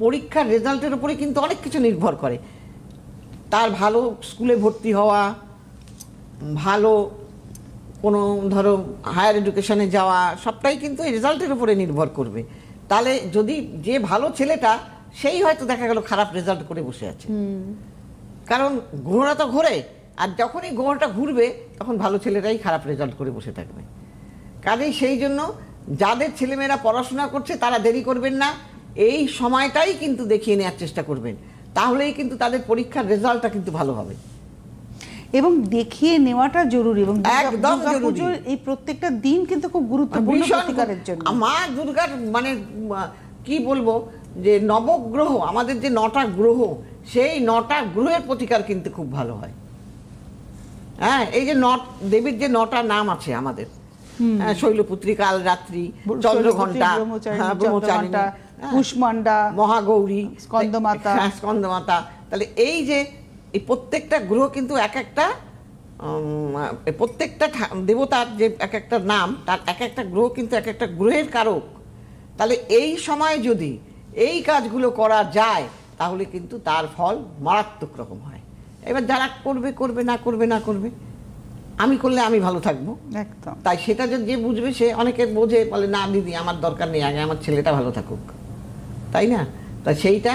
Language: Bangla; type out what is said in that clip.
পরীক্ষার রেজাল্টের উপরে কিন্তু অনেক কিছু নির্ভর করে। তার ভালো স্কুলে ভর্তি হওয়া, ভালো কোনো ধরো হায়ার এডুকেশনে যাওয়া, সবটাই কিন্তু এই রেজাল্টের উপরে নির্ভর করবে। তাহলে যদি যে ভালো ছেলেটা, সেই হয়তো দেখা গেল খারাপ রেজাল্ট করে বসে আছে, কারণ গ্রহটা তো ঘোরে, আর যখনই গ্রহটা ঘুরবে তখন ভালো ছেলেটাই খারাপ রেজাল্ট করে বসে থাকবে। কাজেই সেই জন্য যাদের ছেলেমেয়েরা পড়াশোনা করছে তারা দেরি করবেন না, এই সময়টাই কিন্তু দেখিয়ে নেওয়ার চেষ্টা করবেন, তাহলেই কিন্তু তাদের পরীক্ষার রেজাল্টটা কিন্তু ভালো হবে। এবং দেখিয়ে নেওয়াটা জরুরি, এবং একদম জরুরি। এই প্রত্যেকটা দিন কিন্তু খুব গুরুত্বপূর্ণ প্রতিকারের জন্য। মা দুর্গার মানে কি বলবো, যে নবগ্রহ, আমাদের যে 9টা গ্রহ, সেই 9টা গ্রহের প্রতিকার কিন্তু খুব ভালো হয়। হ্যাঁ, এই যে দেবীর যে 9টা নাম আছে আমাদের, শৈলপুত্রী, কালরাত্রি, চন্দ্রঘণ্টা, ব্রহ্মচারিণী, কুষ্মান্ডা, মহাগৌরী, স্কন্দমাতা, স্কন্দমাতা। তাহলে এই যে এই প্রত্যেকটা গ্রহ কিন্তু এক একটা প্রত্যেকটা দেবতার যে এক একটা নাম, তার এক একটা গ্রহ কিন্তু এক একটা গ্রহের কারক। তাহলে এই সময় যদি এই কাজগুলো করা যায় তাহলে কিন্তু তার ফল মারাত্মক রকম হয়। এবার যারা করবে করবে, না করবে না করবে, আমি করলে আমি ভালো থাকবো, একদম তাই সেটা যে বুঝবে, সে অনেকে বোঝে, বলে না দিদি আমার দরকার নেই, আগে আমার ছেলেটা ভালো থাকুক, তাই না? তাই সেইটা